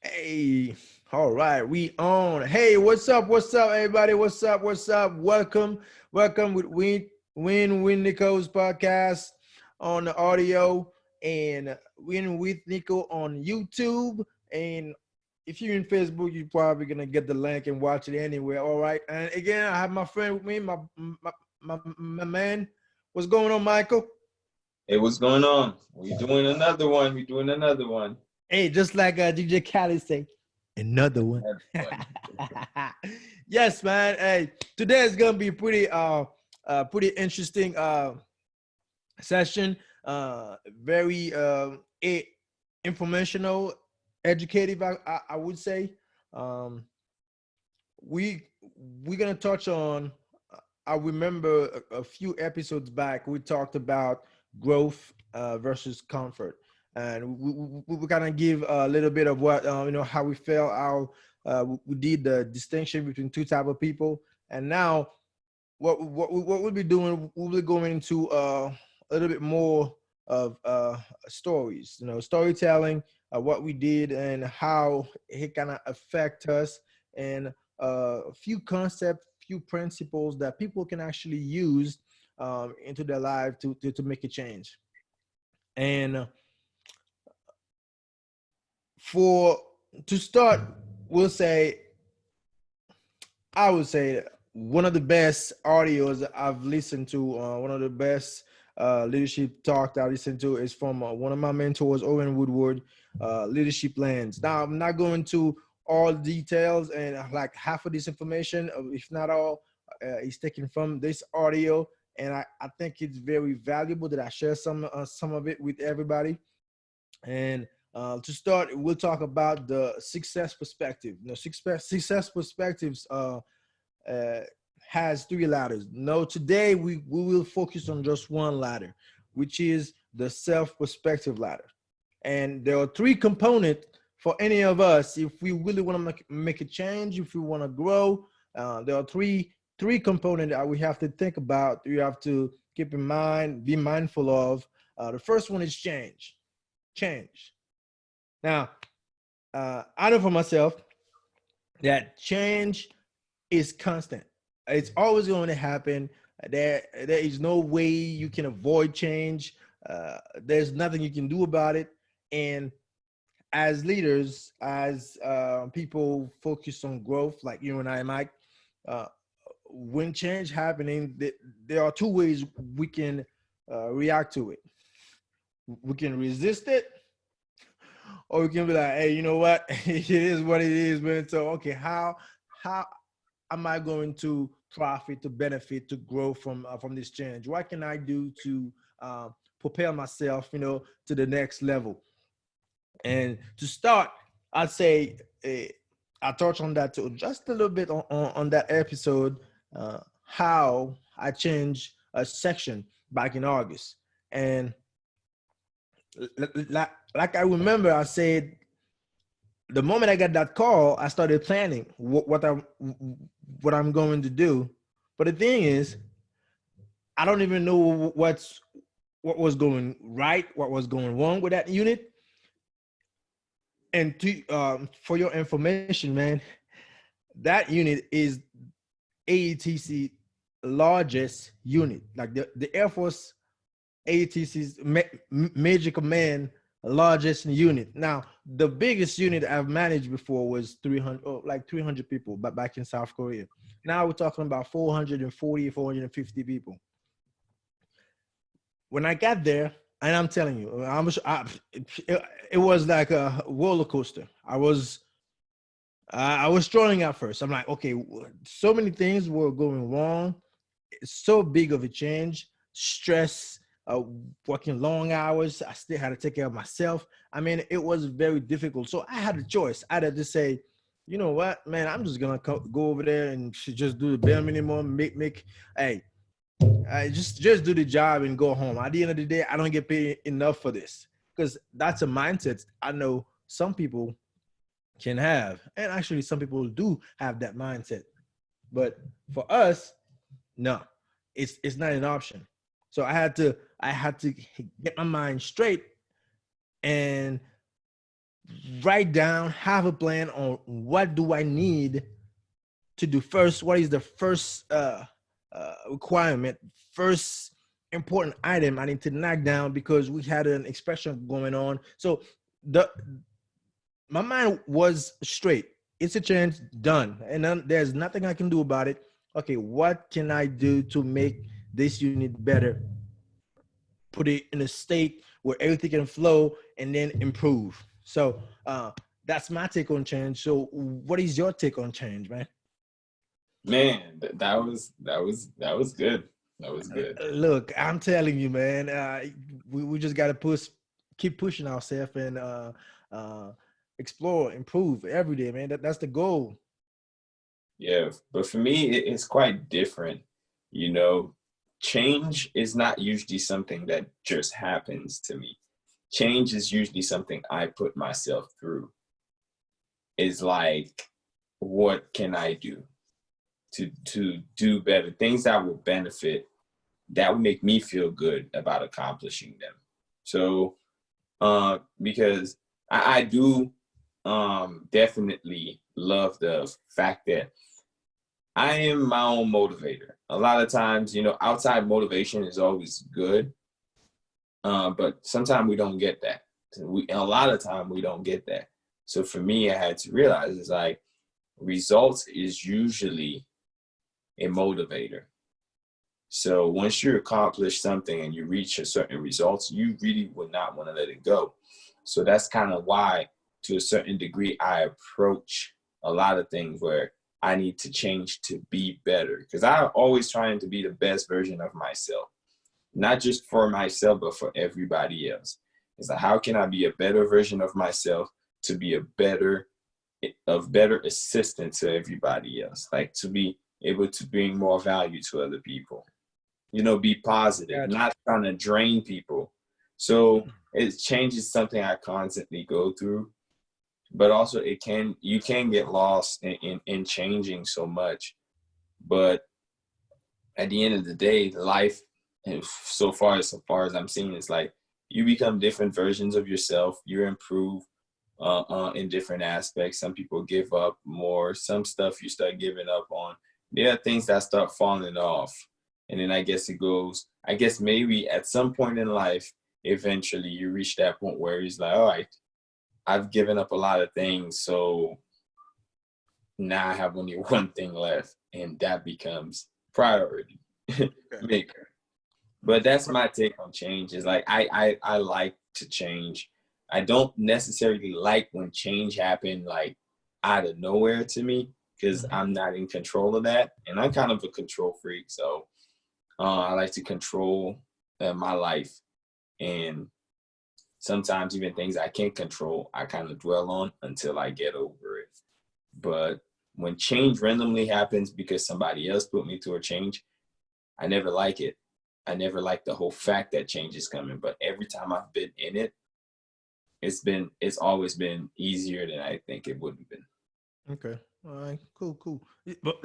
Hey, all right, we on. Hey, what's up? What's up, everybody? What's up? What's up? Welcome with Win Nico's podcast on the audio and Win with Nico on YouTube. And if you're in Facebook, you're probably gonna get the link and watch it anywhere. All right. And again, I have my friend with me, my man. What's going on, Michael? Hey, what's going on? We're doing another one. We're doing another one. Hey, just like DJ Khaled say, another one. Another one. Yes, man. Hey, today is gonna be pretty interesting session. Very informational, educative. I would say. Um, we we're gonna touch on. I remember a few episodes back we talked about growth versus comfort, and we kind of give a little bit of what how we felt, how we did the distinction between two type of people, and now what we'll be doing, we'll be going into a little bit more of stories, storytelling, what we did and how it kind of affect us, and a few concepts, few principles that people can actually use into their life to make a change. And for to start, we'll say I would say one of the best audios I've listened to, one of the best leadership talk I listened to is from one of my mentors, Owen Woodward, Leadership Lens. Now, I'm not going to all details and like half of this information, if not all, is taken from this audio. And I think it's very valuable that I share some of it with everybody. And to start, we'll talk about the success perspective. Success perspectives uh, has three ladders. No, today we will focus on just one ladder, which is the self-perspective ladder. And there are three components for any of us if we really want to make a change, if we want to grow. There are three components that we have to think about. You have to keep in mind, be mindful of. The first one is change. Change. Now, I know for myself that change is constant. It's always going to happen. There is no way you can avoid change. There's nothing you can do about it. And as leaders, as people focus on growth, like you and I, Mike, uh, when change happening, there are two ways we can react to it. We can resist it, or we can be like, hey, you know what? It is what it is, man. So, okay, how am I going to profit, to benefit, to grow from this change? What can I do to propel myself, to the next level? And to start, I'd say I touched on that too, just a little bit on that episode, how I changed a section back in August. And like I remember, I said the moment I got that call, I started planning what I'm going to do. But the thing is, I don't even know what was going right, what was going wrong with that unit. And for your information, man, that unit is AETC largest unit, like the Air Force AETC's major command largest unit. Now, the biggest unit I've managed before was 300, like 300 people, but back in South Korea. Now we're talking about 440, 450 people. When I got there, and I'm telling you, it was like a roller coaster. I was struggling at first. I'm like, okay, so many things were going wrong. It's so big of a change, stress, working long hours. I still had to take care of myself. I mean, it was very difficult. So I had a choice. I had to say, you know what, man, I'm just gonna go over there and just do the bare minimum. Hey, I just do the job and go home. At the end of the day, I don't get paid enough for this, because that's a mindset I know some people can have, and actually some people do have that mindset. But for us, no, it's not an option. So I had to get my mind straight and write down, have a plan on what do I need to do first. What is the first requirement, first important item I need to knock down because we had an expression going on. So the my mind was straight. It's a change done, and then there's nothing I can do about it. Okay, what can I do to make this unit better? Put it in a state where everything can flow and then improve. So that's my take on change. So what is your take on change, man? Man, that was good. That was good. Look, I'm telling you, man, we just got to keep pushing ourselves and uh, explore, improve every day, man. That's the goal. Yeah, but for me, it's quite different. You know, change is not usually something that just happens to me. Change is usually something I put myself through. It's like, what can I do to do better? Things that will benefit, that will make me feel good about accomplishing them. So, because I do definitely love the fact that I am my own motivator. A lot of times, you know, outside motivation is always good, but sometimes we don't get that. A lot of time we don't get that. So for me, I had to realize it's like results is usually a motivator. So once you accomplish something and you reach a certain results, you really would not want to let it go. So that's kind of why, to a certain degree, I approach a lot of things where I need to change to be better, because I'm always trying to be the best version of myself, not just for myself, but for everybody else. It's like, how can I be a better version of myself to be better assistant to everybody else, like to be able to bring more value to other people, you know, be positive, Gotcha. not trying to drain people. So it changes something I constantly go through, but also you can get lost in changing so much. But at the end of the day, life, and so far as I'm seeing, it's like you become different versions of yourself. You improve in different aspects. Some people give up more. Some stuff you start giving up on. There are things that start falling off. And then I guess maybe at some point in life, eventually you reach that point where it's like, all right, I've given up a lot of things. So now I have only one thing left, and that becomes priority. Okay. Maker. But that's my take on change. Is like I like to change. I don't necessarily like when change happen like out of nowhere to me, because Mhm. I'm not in control of that, and I'm kind of a control freak. So I like to control my life, and sometimes even things I can't control, I kind of dwell on until I get over it. But when change randomly happens because somebody else put me through a change, I never like it. I never like the whole fact that change is coming. But every time I've been in it, it's always been easier than I think it would have been. Okay. All right. Cool. Cool. But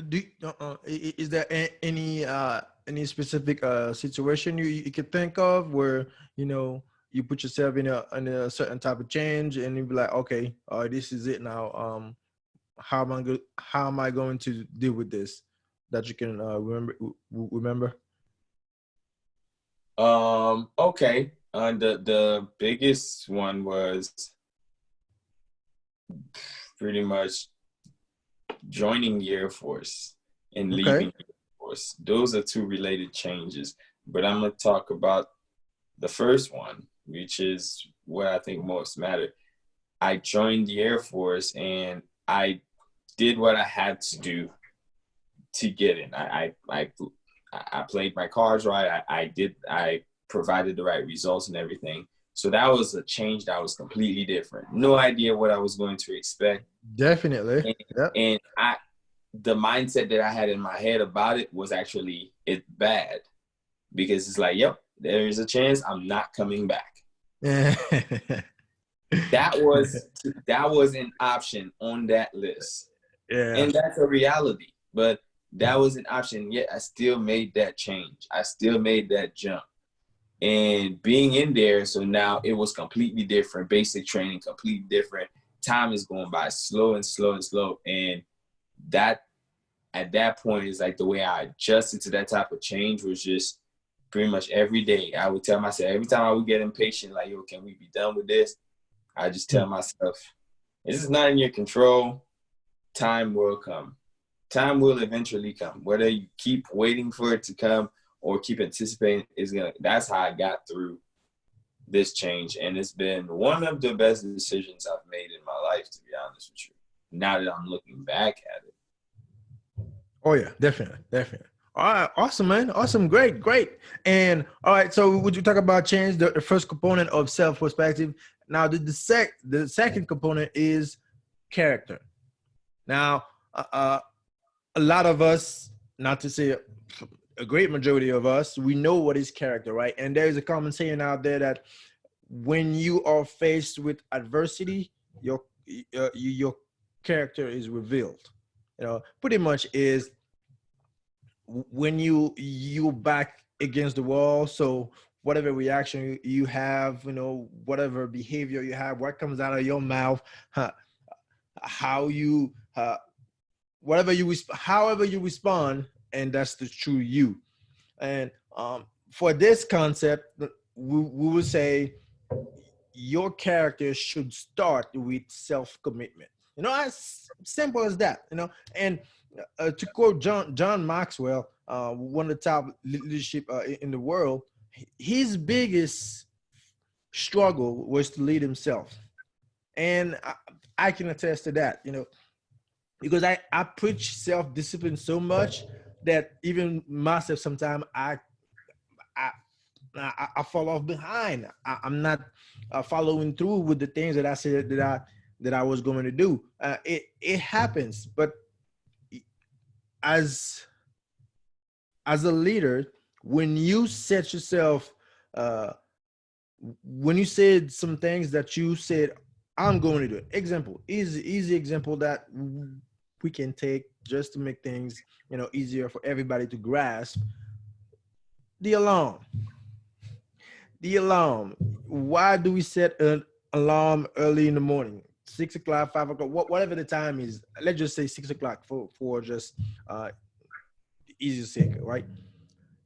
is there any specific situation you could think of where you know you put yourself in a certain type of change and you be like, okay, this is it now. How am I going to deal with this? That you can remember. Okay. The biggest one was pretty much joining the Air Force and Okay. leaving the Air Force. Those are two related changes. But I'm gonna talk about the first one, which is what I think most matter. I joined the Air Force and I did what I had to do to get in. I played my cards right. I provided the right results and everything. So that was a change that was completely different. No idea what I was going to expect. Definitely. And, Yep. and the mindset that I had in my head about it was actually it's bad, because it's like, yep, there is a chance I'm not coming back. Yeah. That was an option on that list. Yeah. And that's a reality. But that was an option. Yet I still made that change. I still made that jump. and being in there. So now it was completely different, basic training, completely different. Time is going by slow and slow and slow. And that, at that point, is like the way I adjusted to that type of change was just pretty much every day. I would tell myself, every time I would get impatient, like, yo, can we be done with this? I just tell myself, this is not in your control. Time will come. Time will eventually come. Whether you keep waiting for it to come or keep anticipating, that's how I got through this change. And it's been one of the best decisions I've made in my life, to be honest with you, now that I'm looking back at it. Oh yeah, definitely, definitely. All right, awesome, man. Awesome, great, great. And all right, so would you talk about change, the first component of self-perspective? Now, the second component is character. Now, a lot of us, not to say a great majority of us, we know what is character, right? And there is a common saying out there that when you are faced with adversity, your character is revealed. You know, pretty much is when you back against the wall. So whatever reaction you have, you know, whatever behavior you have, what comes out of your mouth, how you however you respond, and that's the true you. And for this concept, we will say your character should start with self-commitment. You know, as simple as that. You know, and to quote John Maxwell, one of the top leadership in the world, his biggest struggle was to lead himself, and I can attest to that. You know, because I preach self-discipline so much that even myself sometimes I I fall off behind. I'm not following through with the things that I said that I was going to do. It happens, but as as a leader, when you set yourself, uh, when you said some things that you said, I'm going to do it. Example, easy example that we can take just to make things, you know, easier for everybody to grasp. The alarm. The alarm. Why do we set an alarm early in the morning? 6 o'clock, 5 o'clock, whatever the time is. Let's just say 6 o'clock for just uh, easy sake, right?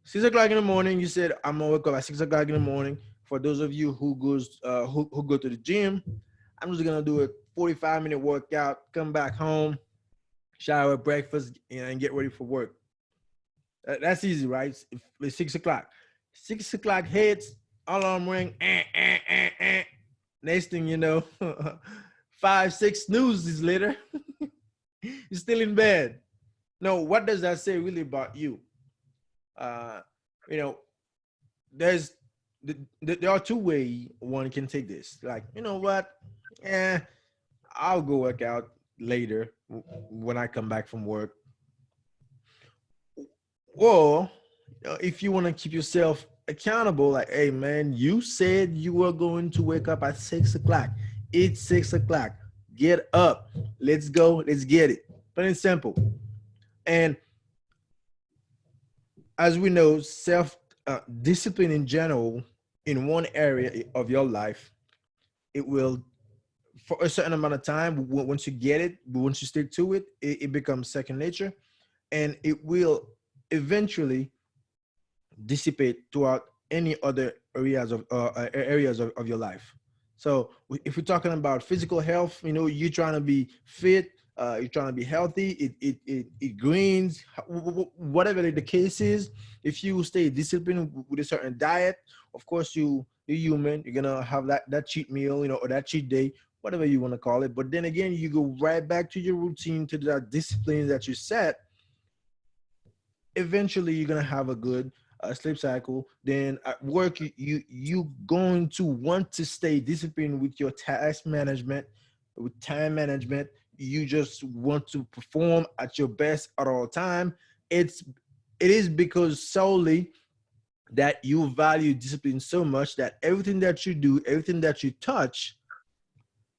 6 o'clock in the morning. You said I'm gonna wake up at 6 o'clock in the morning. For those of you who who go to the gym, I'm just gonna do a 45-minute workout. Come back home, shower, breakfast, and get ready for work. That's easy, right? If it's 6 o'clock. 6 o'clock hits, alarm ring. Next thing you know, 5, 6 snoozes later, you're still in bed. No, what does that say really about you? Uh, you know, there's there are two ways one can take this. Like, you know what? Eh, I'll go work out later when I come back from work. Or if you want to keep yourself accountable, like, hey man, you said you were going to wake up at 6 o'clock. It's 6 o'clock. Get up. Let's go. Let's get it. Plain and simple. And as we know, self discipline in general, in one area of your life, it will, for a certain amount of time, once you get it, once you stick to it, it becomes second nature, and it will eventually dissipate throughout any other areas of your life. So if we're talking about physical health, you know, you're trying to be fit, you're trying to be healthy, it greens, whatever the case is. If you stay disciplined with a certain diet, of course you're human, you're gonna have that cheat meal, you know, or that cheat day, whatever you want to call it. But then again, you go right back to your routine, to that discipline that you set. Eventually you're gonna have a good sleep cycle. Then at work, you going to want to stay disciplined with your task management, with time management. You just want to perform at your best at all time. It is because solely that you value discipline so much that everything that you do, everything that you touch,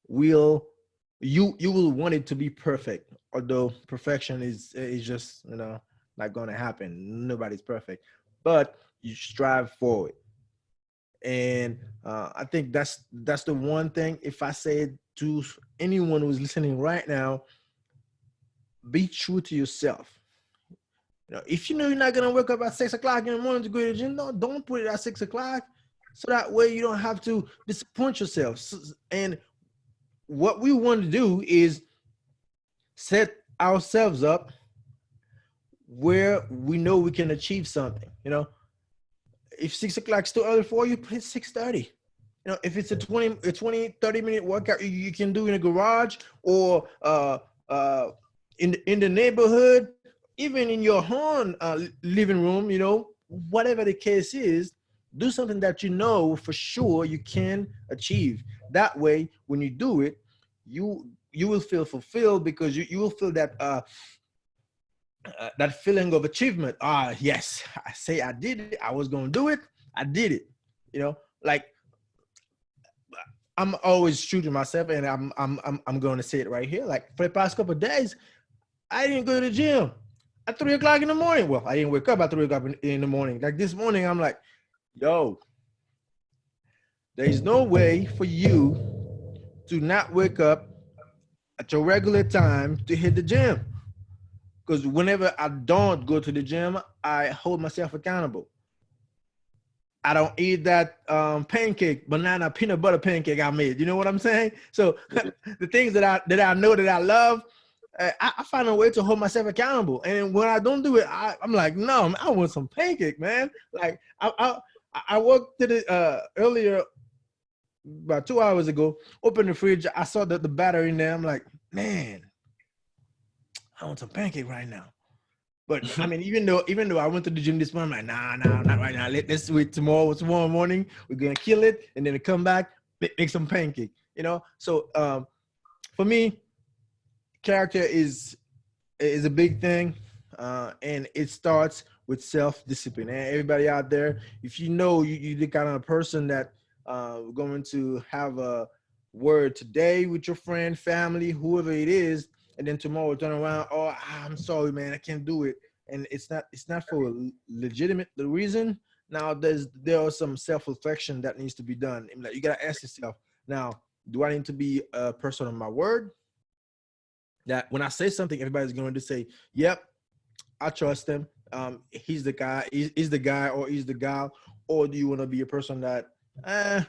will you will want it to be perfect. Although perfection is just, you know, not going to happen. Nobody's perfect, but you strive for it. And I think that's the one thing. If I say to anyone who's listening right now, be true to yourself. If you know you're not gonna wake up at 6 o'clock in the morning to go to the gym, no, don't put it at 6 o'clock. So that way you don't have to disappoint yourself. And what we want to do is set ourselves up where we know we can achieve something. If 6 o'clock is too early for you, put it 6:30. If it's a 30-minute workout you can do in a garage or in the neighborhood, even in your own living room, whatever the case is, do something that you know for sure you can achieve. That way, when you do it, you will feel fulfilled because you will feel that feeling of achievement. Yes, I say I did it. I was going to do it. I did it. Like, I'm always true to myself, and I'm going to say it right here. Like, for the past couple of days, I didn't go to the gym at 3 o'clock in the morning. Well, I didn't wake up at 3 o'clock in the morning. Like this morning, I'm like, yo, there is no way for you to not wake up at your regular time to hit the gym. Because whenever I don't go to the gym, I hold myself accountable. I don't eat that pancake, banana peanut butter pancake I made. You know what I'm saying? So the things that I know that I love, I find a way to hold myself accountable. And when I don't do it, I'm like, no, I want some pancake, man. Like I walked to the earlier about 2 hours ago, opened the fridge, I saw the batter in there. I'm like, man, I want some pancake right now. But I mean, even though I went to the gym this morning, I'm like, nah, not right now. Let's wait tomorrow morning. We're gonna kill it, and then come back, make some pancake. So for me, character is a big thing, and it starts with self-discipline. And everybody out there, if you know you're the kind of person that going to have a word today with your friend, family, whoever it is, and then tomorrow turn around, oh, I'm sorry, man, I can't do it. And it's not for a legitimate the reason. Now there are some self-reflection that needs to be done. Like, you gotta ask yourself, now, do I need to be a person of my word? That when I say something, everybody's going to say, yep, I trust him. He's the guy, he's the guy or he's the gal. Or do you want to be a person that, I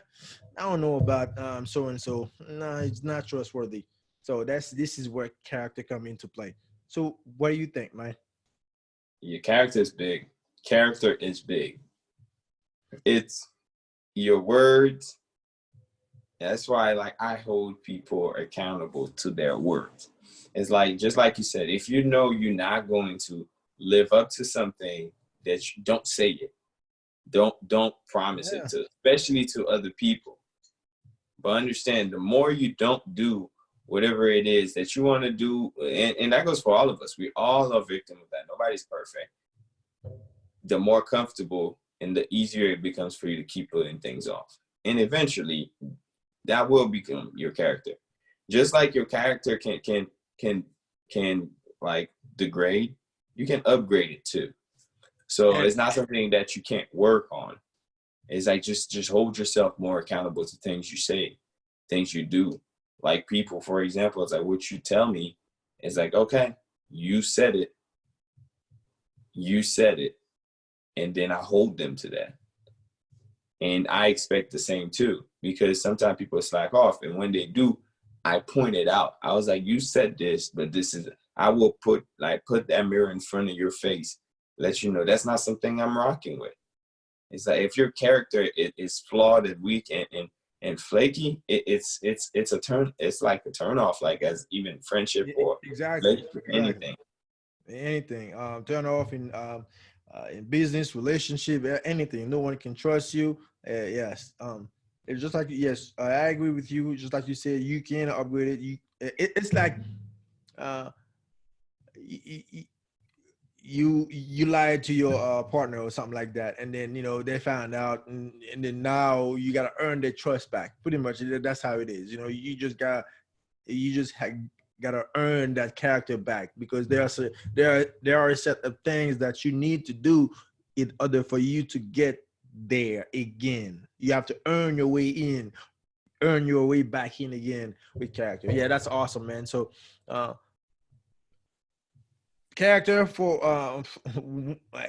don't know about so and so. No, it's not trustworthy. So this is where character come into play. So what do you think, man? Your character is big. Character is big. It's your words. That's why, like, I hold people accountable to their words. It's like, just like you said, if you know you're not going to live up to something, that you don't say it. Don't promise it to, especially to other people. But understand, the more you don't do whatever it is that you want to do, and that goes for all of us. We all are victim of that. Nobody's perfect. The more comfortable and the easier it becomes for you to keep putting things off. And eventually that will become your character. Just like your character can like degrade, you can upgrade it too. So it's not something that you can't work on. It's like just hold yourself more accountable to things you say, things you do. Like people, for example, it's like what you tell me is like, okay, you said it. You said it. And then I hold them to that. And I expect the same too, because sometimes people slack off. And when they do, I point it out. I was like, you said this, but this is, I will put that mirror in front of your face, let you know that's not something I'm rocking with. It's like, if your character is flawed and weak and flaky, it's a turn. It's like a turn off, like as even friendship or exactly anything. Turn off in business, relationship, anything. No one can trust you. Yes. It's just like, yes, I agree with you. Just like you said, you can upgrade it. It's like you lied to your partner or something like that, and then they found out, and then now you gotta earn their trust back. Pretty much, that's how it is. You just gotta earn that character back, because there are a set of things that you need to do in order for you to get there again. You have to earn your way in, earn your way back in again with character. Yeah, that's awesome, man. So character for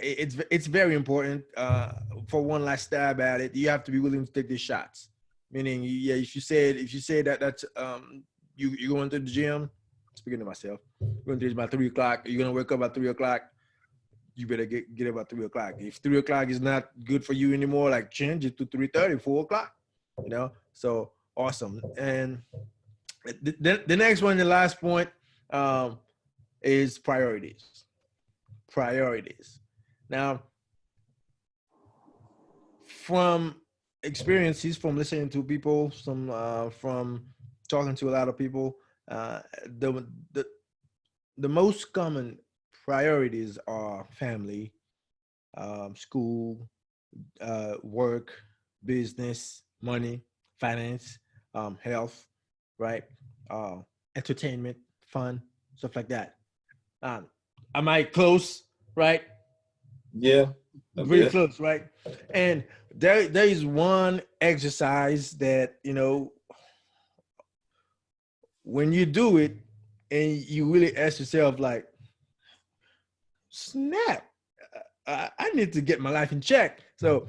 it's very important. For one last stab at it, you have to be willing to take the shots. Meaning, yeah, if you said that that's you going to the gym, speaking to myself, going to the gym about 3 o'clock, you're gonna wake up at 3 o'clock, you better get up at 3 o'clock. If 3 o'clock is not good for you anymore, like change it to 3:30, 4 o'clock. You know, so awesome. And the next one, the last point, is priorities. Priorities. Now, from experiences, from listening to people, from talking to a lot of people, uh, the the the most common priorities are family, school, work, business, money, finance, health, right? Uh, Entertainment, fun, stuff like that. Um, am I close? Right? Yeah, a Pretty bit. close, right? And there is one exercise that when you do it, and you really ask yourself, like, snap, I need to get my life in check. So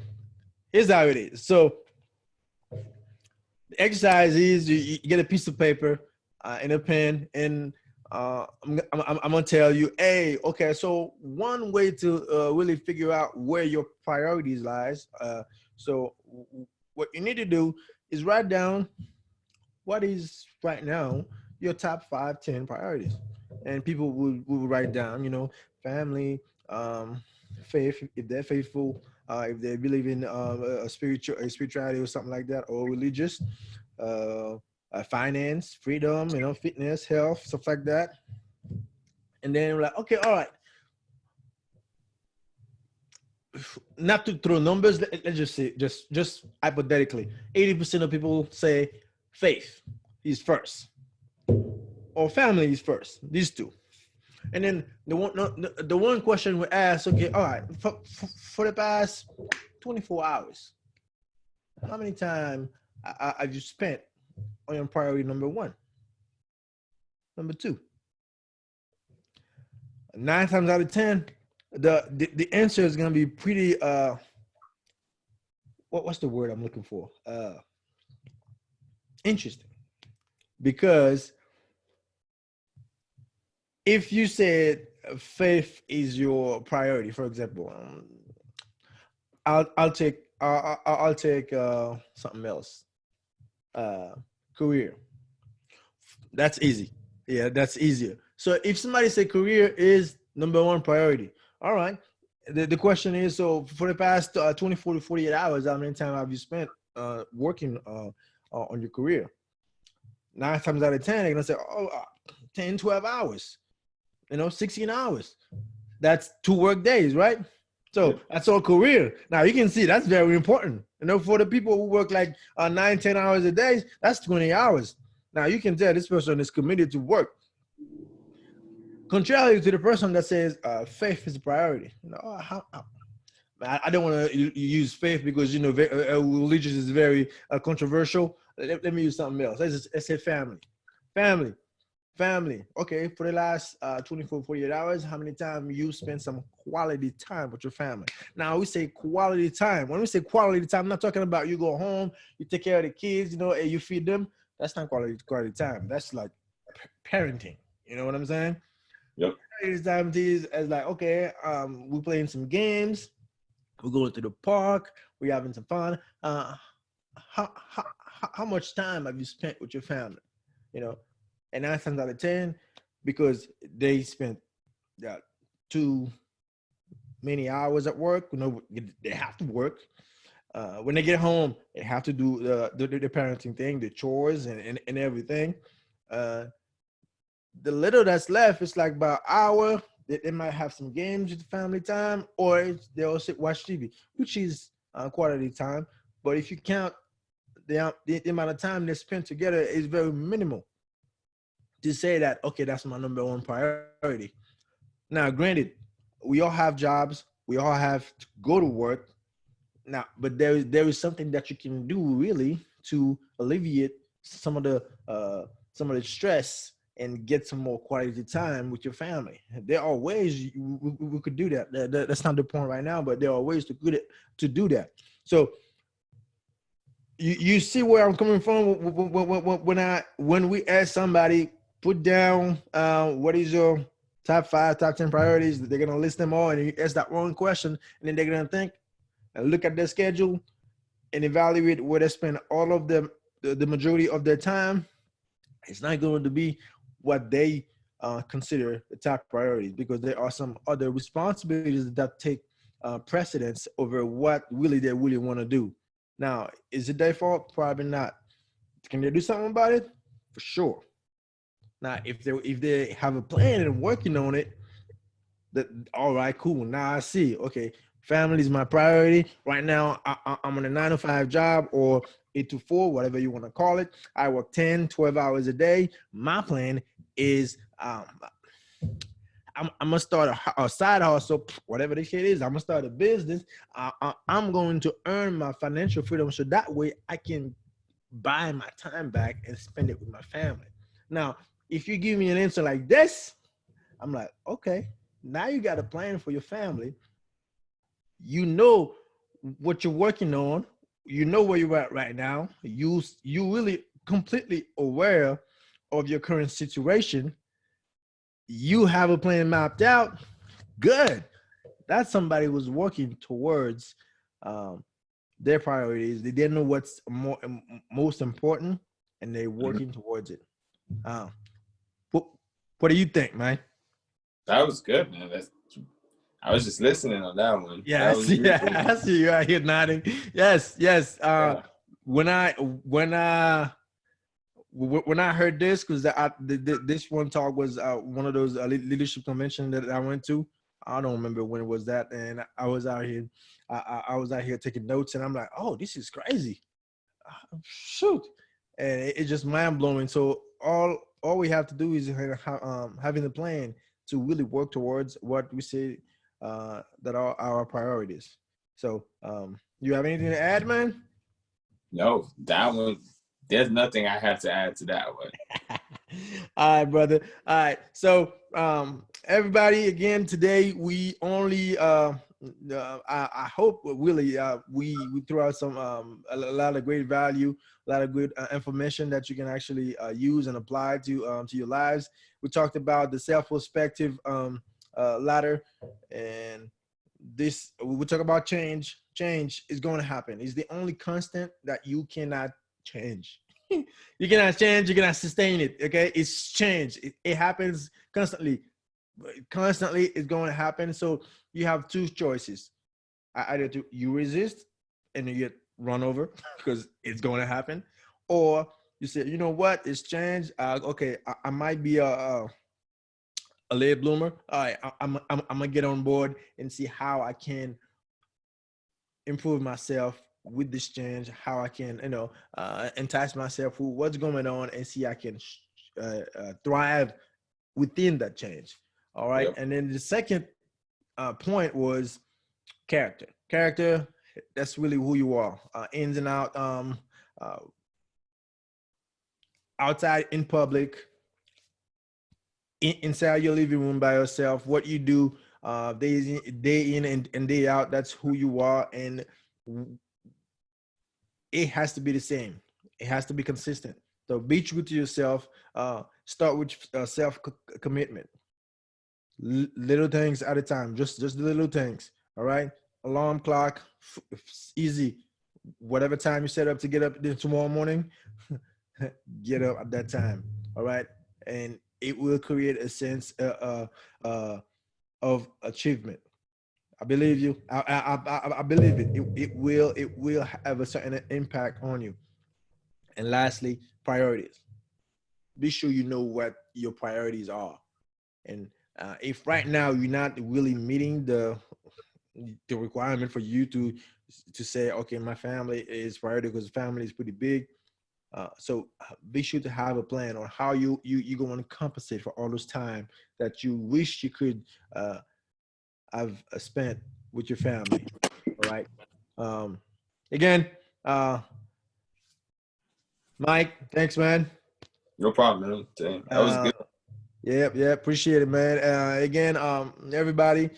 here's how it is. So the exercise is you get a piece of paper and a pen, and I'm gonna tell you, hey, okay. So one way to really figure out where your priorities lies. So what you need to do is write down what is right now your top 5, 10 priorities, and people will write down, family, faith, if they're faithful, if they believe in a spirituality or something like that, or religious, uh, finance, freedom, fitness, health, stuff like that. And then we're like, okay, all right, not to throw numbers. Let's just say, just hypothetically, 80% of people say faith is first, or family is first. These two. And then the one question we ask, okay, all right, for the past 24 hours, how many time have you spent on your priority number one, number two? 9 times out of 10, the answer is gonna be pretty what's the word I'm looking for? Interesting, because if you said faith is your priority, for example, I'll take something else. Career. That's easy. Yeah, that's easier. So if somebody say career is number one priority, all right. The question is, so for the past 24 to 48 hours, how many time have you spent working on your career? 9 times out of 10, they're gonna say, oh, 10, 12 hours, 16 hours. That's 2 work days, right? So that's all career. Now you can see that's very important. For the people who work like 9, 10 hours a day, that's 20 hours. Now you can tell this person is committed to work. Contrary to the person that says faith is a priority. I don't want to use faith because religious is very controversial. Let me use something else. Let's say family. Family. Okay, for the last 24, 48 hours, how many times you spend some quality time with your family? Now, we say quality time. When we say quality time, I'm not talking about you go home, you take care of the kids, and you feed them. That's not quality time. That's like parenting. You know what I'm saying? Yep. Quality time is like, okay, we're playing some games, we're going to the park, we're having some fun. How much time have you spent with your family? And 9 times out of 10, because they spent too many hours at work. They have to work. When they get home, they have to do the parenting thing, the chores and everything. The little that's left, it's like about an hour. They might have some games with the family time, or they'll sit watch TV, which is quality time. But if you count the amount of time they spend together, is very minimal to say that, okay, that's my number one priority. Now, granted, we all have jobs. We all have to go to work. now, but there is something that you can do really to alleviate some of the stress and get some more quality time with your family. There are ways we could do that. That's not the point right now, but there are ways to do that. So you see where I'm coming from when we ask somebody put down what is your top 5, top 10 priorities, they're gonna list them all, and you ask that one question, and then they're gonna think and look at their schedule and evaluate where they spend all of them the majority of their time. It's not going to be what they consider the top priorities, because there are some other responsibilities that take precedence over what really they really want to do. Now, is it their fault? Probably not. Can they do something about it? For sure. Now, if they have a plan and working on it, that all right, cool. Now I see. Okay, family is my priority right now. I'm on a 9 to 5 job, or 8 to 4, whatever you want to call it. I work 10, 12 hours a day. My plan is I'm gonna start a side hustle, whatever the shit is. I'm gonna start a business. I'm going to earn my financial freedom, so that way I can buy my time back and spend it with my family. Now, if you give me an answer like this, I'm like, okay, now you got a plan for your family. You know what you're working on. You know where you're at right now. You really completely aware of your current situation. You have a plan mapped out. Good. That's somebody who's working towards um, their priorities. They didn't know what's most important, and they're working towards it. Um, what, what do you think, man? That was good, man. I was just listening on that one. That Yes, was yeah, I see you out here nodding. Yes, yes. yeah. When I when I when I heard this, because this one talk was one of those leadership convention that I went to. I don't remember when it was that, and I was out here. I was out here taking notes, and I'm like, oh, this is crazy. Shoot, and it's just mind blowing. So all we have to do is having a plan to really work towards what we say that are our priorities. So you have anything to add, man? No, that one. There's nothing I have to add to that one. All right, brother. All right. So, everybody, again, today we only, I hope really, we threw out some, a lot of great value, a lot of good information that you can actually use and apply to your lives. We talked about the self-perspective ladder, and this, we talk about change. Change is going to happen. It's the only constant that you cannot change. You cannot change, you cannot sustain it. Okay, it's change. It happens constantly. Constantly, it's going to happen. So you have two choices: either to you resist and you get run over because it's going to happen, or you say, you know what, it's change. Okay, I might be a late bloomer. All right, I'm gonna get on board and see how I can improve myself with this change, how I can, entice myself with what's going on and see I can thrive within that change. All right. Yep. And then the second point was character. Character, that's really who you are, ins and out, uh, outside, in public, inside your living room by yourself, what you do day in and day out, that's who you are. And it has to be the same. It has to be consistent. So be true to yourself. Start with self commitment. Little things at a time. Just the little things. All right. Alarm clock. Easy. Whatever time you set up to get up tomorrow morning, get up at that time. All right. And it will create a sense of achievement. I believe you. I believe it. It will have a certain impact on you. And lastly, priorities. Be sure you know what your priorities are. And if right now you're not really meeting the requirement for you to say, okay, my family is priority, because family is pretty big. So be sure to have a plan on how you're going to compensate for all those time that you wish you could have spent with your family. All right. Again, Mike, thanks, man. No problem, man. Dang, that was good. Yeah, appreciate it, man. Again, everybody,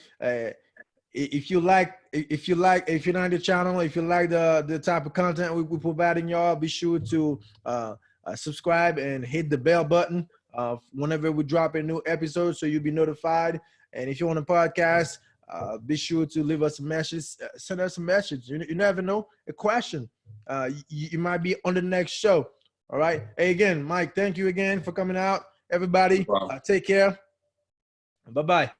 if you like, if you like the channel, if you like the type of content we providing y'all, be sure to subscribe and hit the bell button whenever we drop a new episode, so you'll be notified. And if you want a podcast, be sure to leave us a message. Send us a message. You never know, a question. You might be on the next show. All right. Hey, again, Mike, thank you again for coming out. Everybody, No problem. take care. Bye-bye.